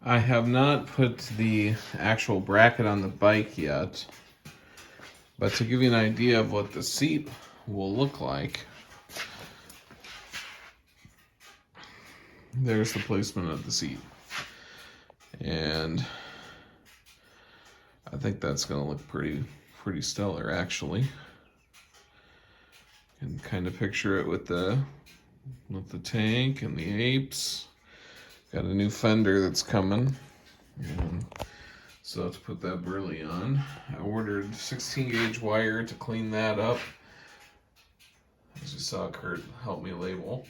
I have not put the actual bracket on the bike yet, but to give you an idea of what the seat will look like, there's the placement of the seat. And I think that's going to look pretty stellar, actually. You can kind of picture it with the tank and the apes. Got a new fender that's coming. And so to put that burley on, I ordered 16 gauge wire to clean that up. As you saw, Kurt helped me label.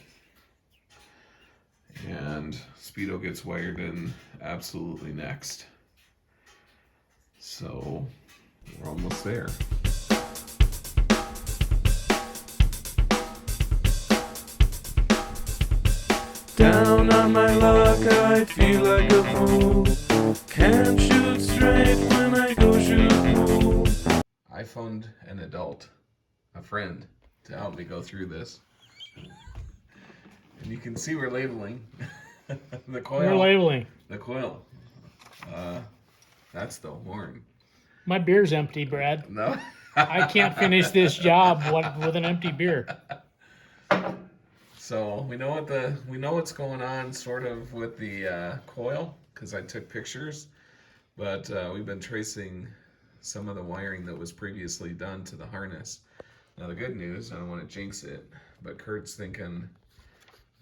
And Speedo gets wired in absolutely next. So we're almost there. Down on my luck, I feel like a fool. Can't shoot straight when I go shoot pool. I phoned an adult, a friend, to help me go through this. And you can see we're labeling the coil. We're labeling. The coil. That's the horn. My beer's empty, Brad. No. I can't finish this job with an empty beer. So we know what's going on sort of with the coil, because I took pictures, but we've been tracing some of the wiring that was previously done to the harness. Now the good news, I don't want to jinx it, but Kurt's thinking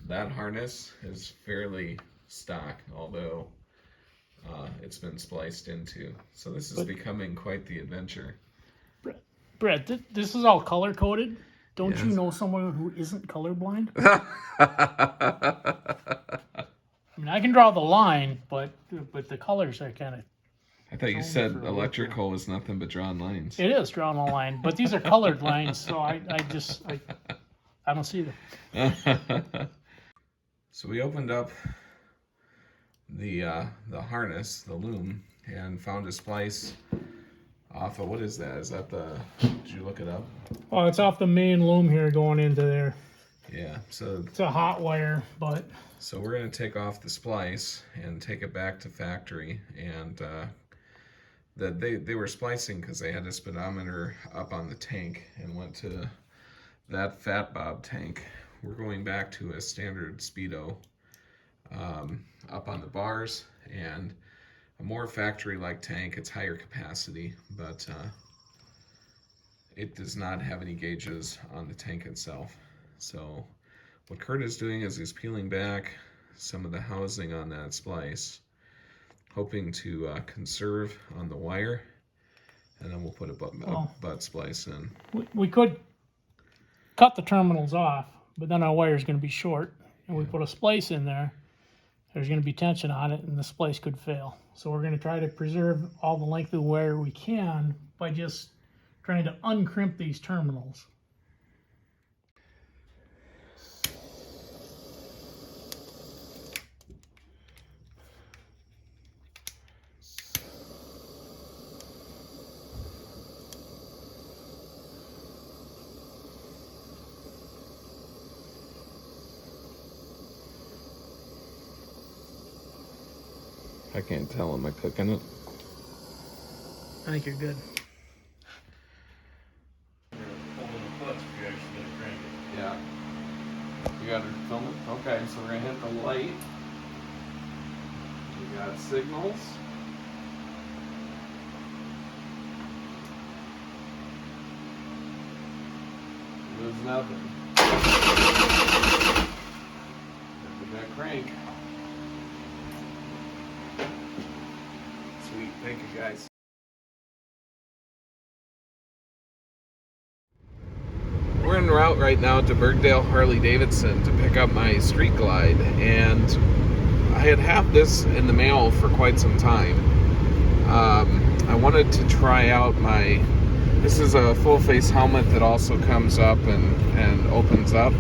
that harness is fairly stock, although it's been spliced into. So this is becoming quite the adventure. Brett, this is all color coded. Don't Yes. you know someone who isn't colorblind? I mean, I can draw the line, but the colors are kind of. I thought you said electrical was nothing but drawn lines. It is drawing a line, but these are colored lines, so I don't see them. So we opened up the harness, the loom, and found a splice off of, what is that? Is that did you look it up? Well, it's off the main loom here going into there. Yeah, so It's a hot wire, but so we're going to take off the splice and take it back to factory, and that they were splicing because they had a speedometer up on the tank and went to that Fat Bob tank. We're going back to a standard Speedo up on the bars, and a more factory-like tank. It's higher capacity, but it does not have any gauges on the tank itself. So what Kurt is doing is he's peeling back some of the housing on that splice, hoping to conserve on the wire, and then we'll put a butt splice in. we could cut the terminals off, but then our wire is going to be short, and we put a splice in there. There's going to be tension on it, and the splice could fail. So we're going to try to preserve all the length of the wire we can by just trying to uncrimp these terminals. I can't tell, am I cooking it? I think you're good. Yeah. You got to film it? Okay, so we're going to hit the light. We got signals. There's nothing. We got crank. Sweet, thank you guys. We're en route right now to Bergdale Harley-Davidson to pick up my Street Glide, and I had this in the mail for quite some time. I wanted to try out this is a full face helmet that also comes up and opens up,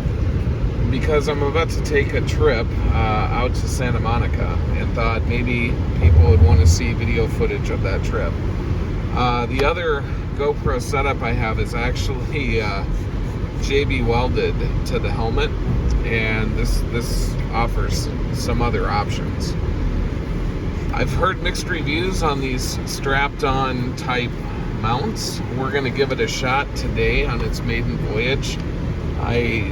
because I'm about to take a trip out to Santa Monica, and thought maybe people would want to see video footage of that trip. The other GoPro setup I have is actually JB welded to the helmet, and this offers some other options. I've heard mixed reviews on these strapped-on type mounts. We're going to give it a shot today on its maiden voyage. I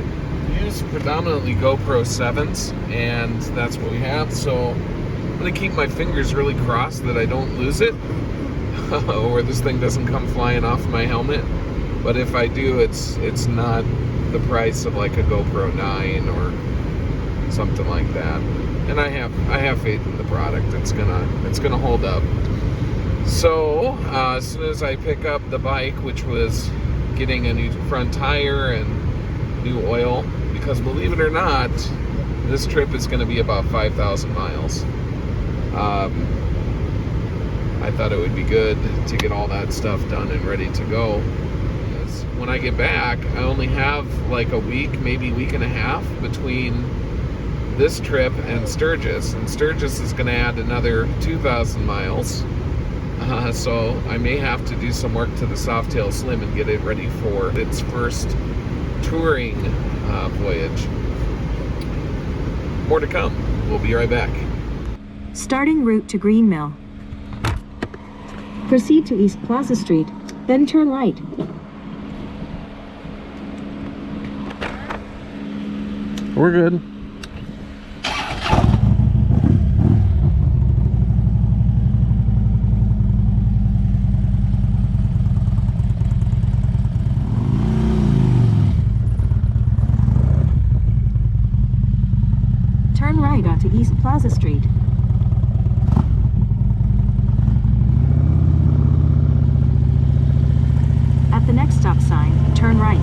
use predominantly GoPro 7s, and that's what we have, so I'm going to keep my fingers really crossed that I don't lose it, or this thing doesn't come flying off my helmet. But if I do, it's not the price of like a GoPro 9 or something like that. And I have faith in the product. It's gonna hold up. So as soon as I pick up the bike, which was getting a new front tire and new oil, because believe it or not, this trip is going to be about 5,000 miles. I thought it would be good to get all that stuff done and ready to go. When I get back, I only have like a week, maybe week and a half between this trip and Sturgis. And Sturgis is going to add another 2,000 miles. So I may have to do some work to the Softail Slim and get it ready for its first touring voyage. More to come. We'll be right back. Starting route to Green Mill. Proceed to East Plaza Street, then turn right. We're good. Turn right onto East Plaza Street. At the next stop sign, turn right.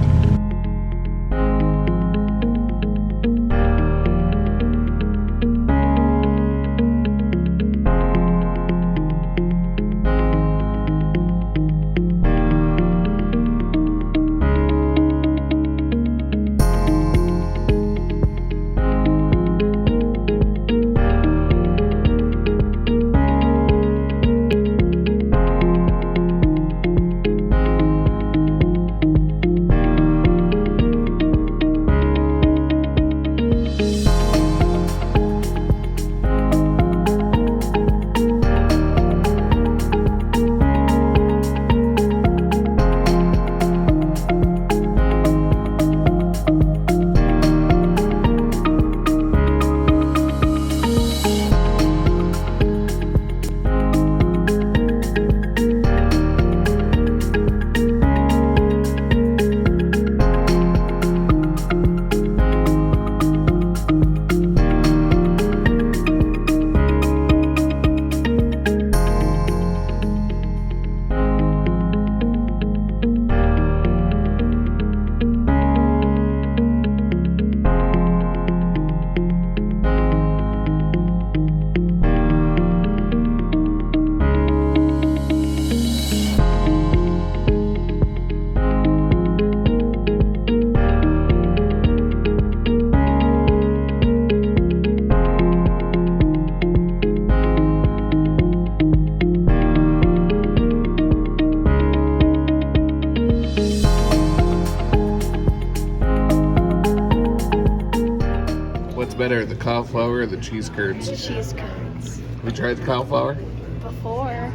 Better, the cauliflower or the cheese curds? The cheese curds. Have you tried the cauliflower? Before.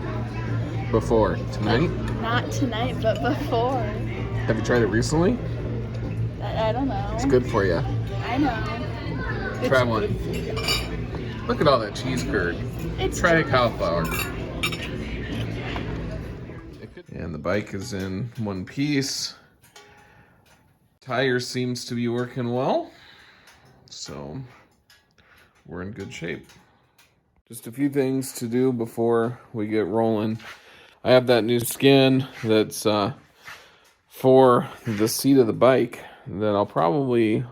Before? Tonight? Not tonight, but before. Have you tried it recently? I don't know. It's good for you. I know. Try one. Look at all that cheese curd. Try a cauliflower. And the bike is in one piece. Tire seems to be working well. So we're in good shape. Just a few things to do before we get rolling. I have that new skin that's for the seat of the bike that I'll probably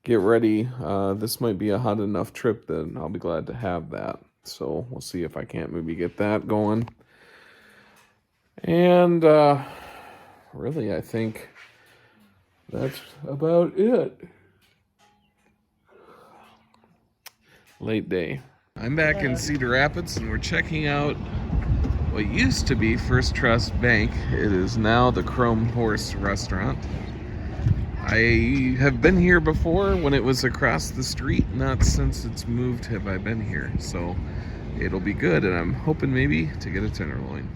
get ready. This might be a hot enough trip that I'll be glad to have that. So we'll see if I can't maybe get that going. And really, I think that's about it. Late day. I'm back in Cedar Rapids and we're checking out what used to be First Trust Bank. It is now the Chrome Horse Restaurant. I have been here before when it was across the street. Not since it's moved have I been here. So it'll be good, and I'm hoping maybe to get a tenderloin.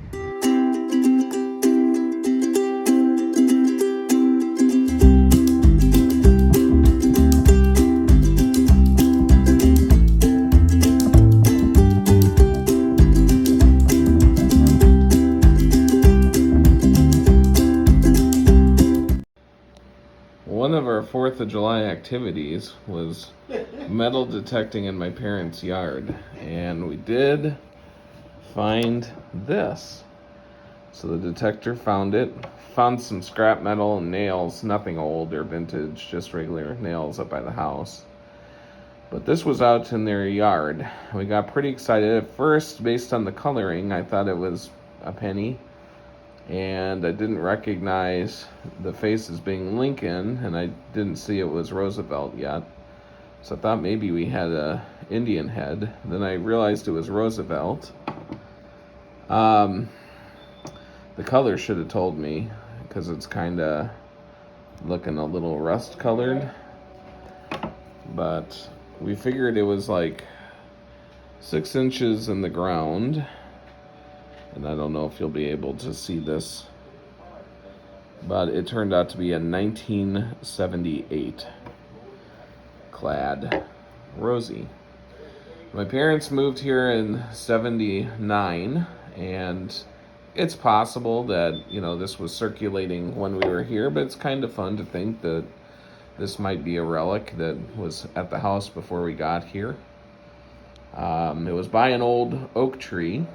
One of our 4th of July activities was metal detecting in my parents' yard, and we did find this. So the detector found it, found some scrap metal and nails, nothing old or vintage, just regular nails up by the house. But this was out in their yard. We got pretty excited at first. Based on the coloring, I thought it was a penny, and I didn't recognize the face as being Lincoln, and I didn't see it was Roosevelt yet. So I thought maybe we had a Indian head. Then I realized it was Roosevelt. The color should have told me, because it's kind of looking a little rust colored. But we figured it was like 6 inches in the ground. And I don't know if you'll be able to see this, but it turned out to be a 1978 clad Rosie. My parents moved here in 79, and it's possible that, this was circulating when we were here, but it's kind of fun to think that this might be a relic that was at the house before we got here. It was by an old oak tree.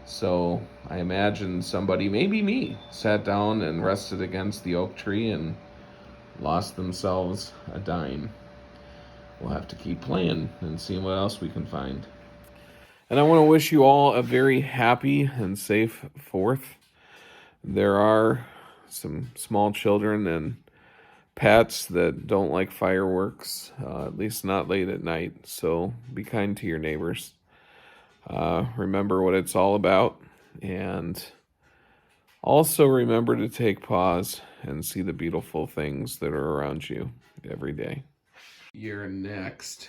So I imagine somebody, maybe me, sat down and rested against the oak tree and lost themselves a dime. We'll have to keep playing and see what else we can find. And I want to wish you all a very happy and safe 4th. There are some small children and pets that don't like fireworks, at least not late at night. So be kind to your neighbors. Remember what it's all about, and also remember to take pause and see the beautiful things that are around you every day. You're next.